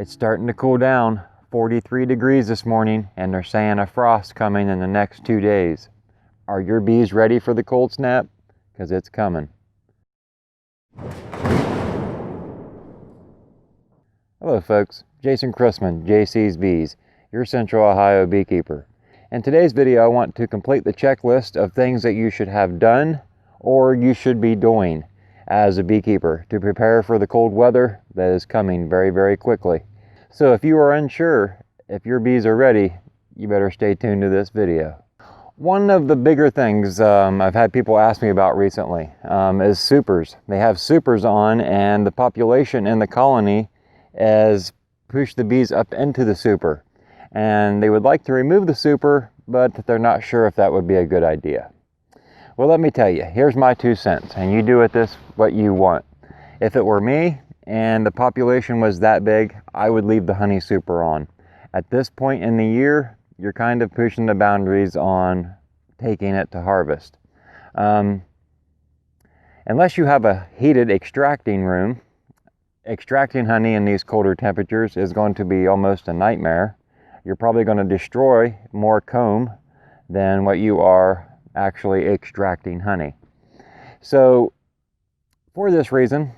It's starting to cool down, 43 degrees this morning, and they're saying a frost coming in the next 2 days. Are your bees ready for the cold snap? Because it's coming. Hello folks, Jason Chrisman, JC's Bees, your Central Ohio beekeeper. In today's video, I want to complete the checklist of things that you should have done or you should be doing as a beekeeper to prepare for the cold weather that is coming very, very quickly. So if you are unsure if your bees are ready, you better stay tuned to this video. One of the bigger things I've had people ask me about recently is supers. They have supers on and the population in the colony has pushed the bees up into the super. And they would like to remove the super, but they're not sure if that would be a good idea. Well, let me tell you, here's my 2 cents, and you do with this what you want. If it were me and the population was that big, I would leave the honey super on. At this point in the year, you're kind of pushing the boundaries on taking it to harvest. Unless you have a heated extracting room, extracting honey in these colder temperatures is going to be almost a nightmare. You're probably going to destroy more comb than what you are actually extracting honey. So for this reason,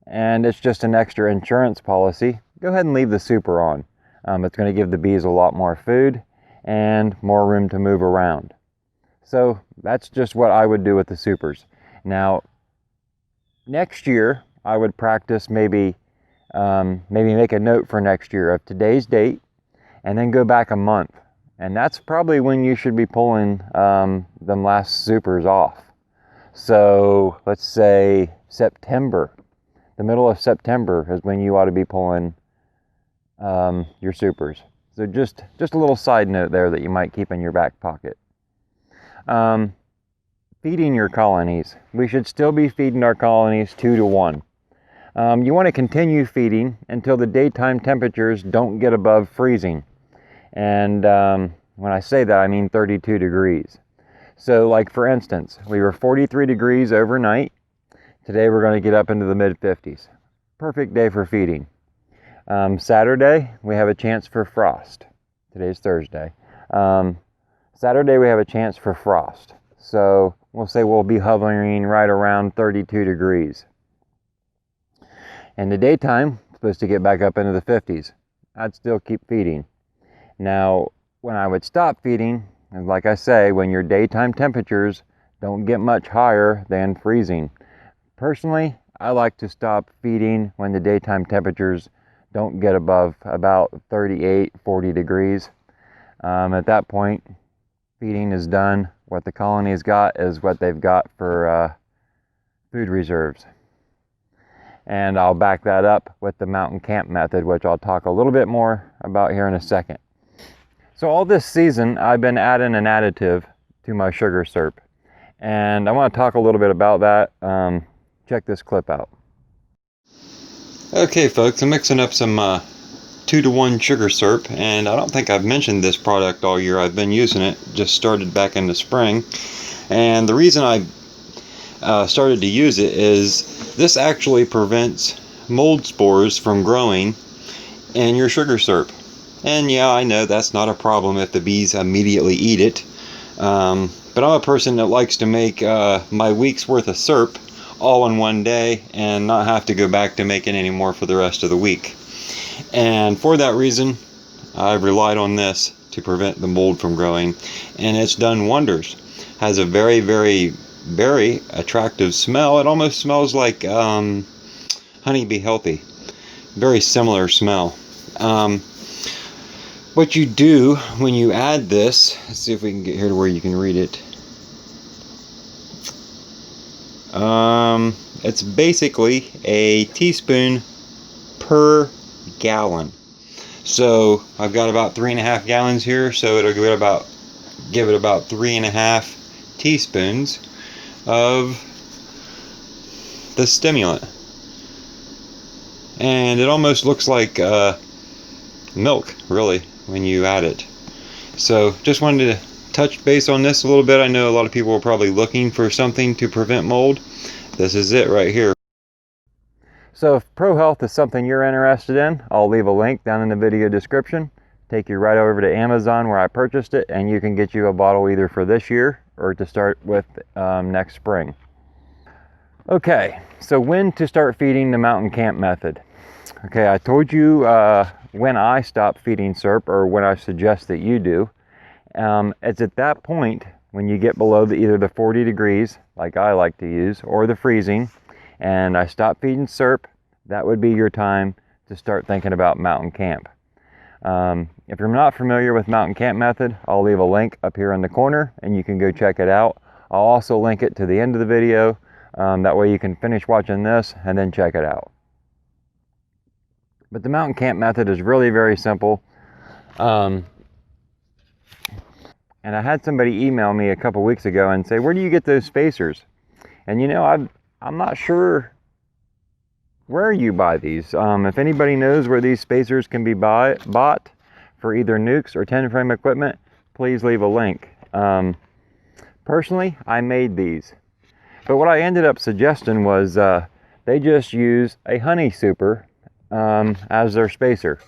and it's just an extra insurance policy, go ahead and leave the super on. It's going to give the bees a lot more food and more room to move around. So that's just what I would do with the supers. Now, next year, I would practice maybe make a note for next year of today's date and then go back a month. And that's probably when you should be pulling them last supers off. So let's say September. The middle of September is when you ought to be pulling your supers. So just a little side note there that you might keep in your back pocket. Feeding your colonies. We should still be feeding our colonies 2 to 1. You want to continue feeding until the daytime temperatures don't get above freezing. And when I say that, I mean 32 degrees. So like for instance, we were 43 degrees overnight. Today we're going to get up into the mid 50s. Perfect day for feeding. Saturday, we have a chance for frost. Today's Thursday. Saturday we have a chance for frost. So we'll say we'll be hovering right around 32 degrees. In the daytime, it's supposed to get back up into the 50s. I'd still keep feeding. Now, when I would stop feeding, and like I say, when your daytime temperatures don't get much higher than freezing. Personally, I like to stop feeding when the daytime temperatures don't get above about 38, 40 degrees. At that point, feeding is done. What the colony's got is what they've got for food reserves. And I'll back that up with the mountain camp method, which I'll talk a little bit more about here in a second. So all this season, I've been adding an additive to my sugar syrup. And I want to talk a little bit about that. Check this clip out. Okay folks, I'm mixing up some 2 to 1 sugar syrup, and I don't think I've mentioned this product all year. I've been using it, just started back in the spring. And the reason I started to use it is this actually prevents mold spores from growing in your sugar syrup. And yeah, I know that's not a problem if the bees immediately eat it, but I'm a person that likes to make my week's worth of syrup all in one day and not have to go back to making any more for the rest of the week. And for that reason, I've relied on this to prevent the mold from growing, and it's done wonders. Has a very, very, very attractive smell. It almost smells like Honey Be Healthy. Very similar smell. What you do when you add this, let's see if we can get here to where you can read it. It's basically a teaspoon per gallon. So I've got about 3.5 gallons here, so it'll give it about 3.5 teaspoons of the stimulant. And it almost looks like milk, really, when you add it. So just wanted to touch base on this a little bit. I know a lot of people are probably looking for something to prevent mold. This is it right here. So if Pro Health is something you're interested in, I'll leave a link down in the video description. Take you right over to Amazon where I purchased it, and you can get you a bottle either for this year or to start with next spring. Okay, so when to start feeding the mountain camp method. Okay, I told you when I stop feeding SERP, or when I suggest that you do. It's at that point when you get below either the 40 degrees, like I like to use, or the freezing, and I stop feeding SERP, that would be your time to start thinking about mountain camp. If you're not familiar with mountain camp method, I'll leave a link up here in the corner and you can go check it out. I'll also link it to the end of the video. That way you can finish watching this and then check it out. But the mountain camp method is really very simple. And I had somebody email me a couple weeks ago and say, where do you get those spacers? And you know, I'm not sure where you buy these. If anybody knows where these spacers can be bought for either nukes or 10 frame equipment, please leave a link. Personally, I made these. But what I ended up suggesting was they just use a honey super as their spacer.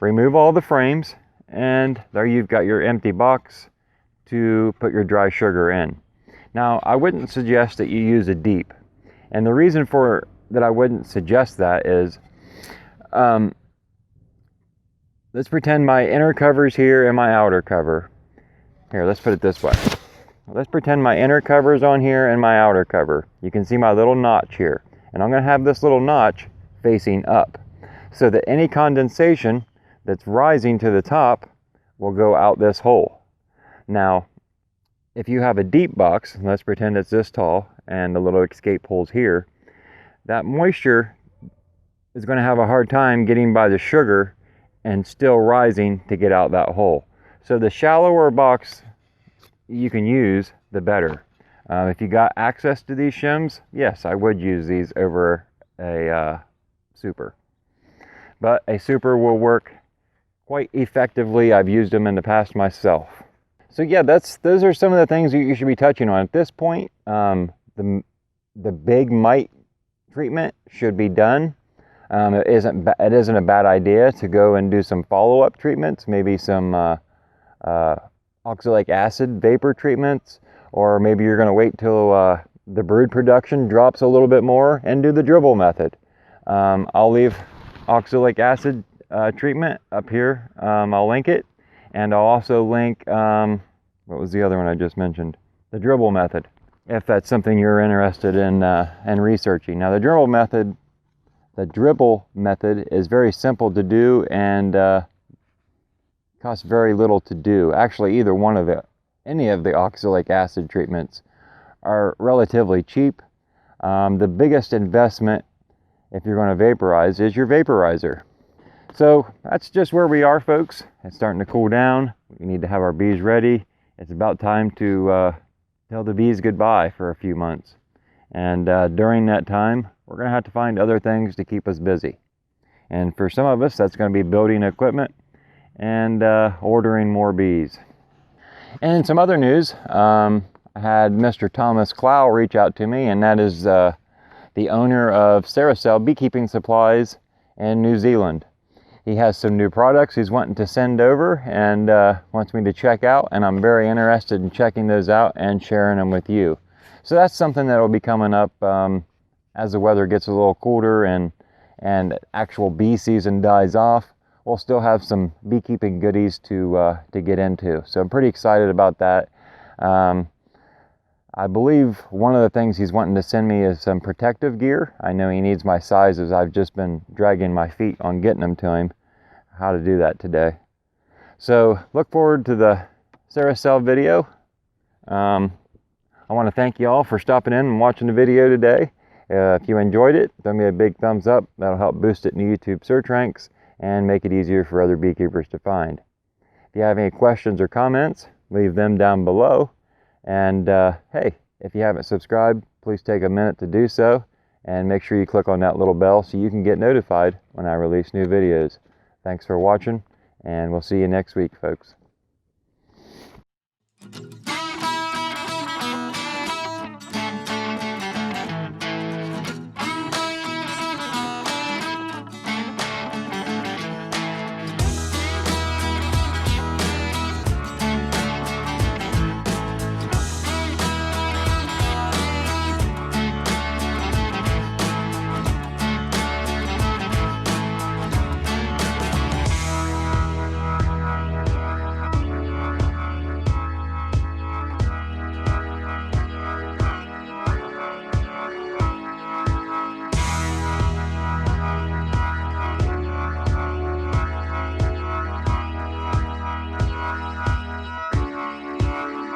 Remove all the frames, and there you've got your empty box to put your dry sugar in. Now, I wouldn't suggest that you use a deep. And the reason for that I wouldn't suggest that is, let's pretend my inner cover's here and my outer cover. Here, let's put it this way. Let's pretend my inner cover's on here and my outer cover. You can see my little notch here. And I'm going to have this little notch facing up, so that any condensation that's rising to the top will go out this hole. Now, if you have a deep box, let's pretend it's this tall, and the little escape hole's here, that moisture is going to have a hard time getting by the sugar and still rising to get out that hole. So the shallower box you can use, the better. If you got access to these shims, yes, I would use these over a super. But a super will work quite effectively. I've used them in the past myself. So yeah, those are some of the things you should be touching on. At this point, the big mite treatment should be done. It isn't a bad idea to go and do some follow-up treatments, maybe some oxalic acid vapor treatments, or maybe you're going to wait till the brood production drops a little bit more and do the dribble method. I'll leave oxalic acid treatment up here. I'll link it, and I'll also link what was the other one I just mentioned? The dribble method, if that's something you're interested in researching. Now the dribble method is very simple to do and costs very little to do. Actually, any of the oxalic acid treatments are relatively cheap. The biggest investment, if you're going to vaporize, is your vaporizer. So that's just where we are, folks. It's starting to cool down. We need to have our bees ready. It's about time to tell the bees goodbye for a few months. And during that time, we're going to have to find other things to keep us busy. And for some of us, that's going to be building equipment and ordering more bees. And in some other news, I had Mr. Thomas Clow reach out to me, and that is the owner of Saracell Beekeeping Supplies in New Zealand. He has some new products he's wanting to send over and wants me to check out, and I'm very interested in checking those out and sharing them with you. So that's something that will be coming up as the weather gets a little colder and actual bee season dies off. We'll still have some beekeeping goodies to get into. So I'm pretty excited about that. I believe one of the things he's wanting to send me is some protective gear. I know he needs my sizes. I've just been dragging my feet on getting them to him. How to do that today. So look forward to the Saracell video. I want to thank you all for stopping in and watching the video today. If you enjoyed it, throw me a big thumbs up. That'll help boost it in the YouTube search ranks and make it easier for other beekeepers to find. If you have any questions or comments, leave them down below. And hey, if you haven't subscribed, please take a minute to do so, and make sure you click on that little bell so you can get notified when I release new videos. Thanks for watching, and we'll see you next week, folks.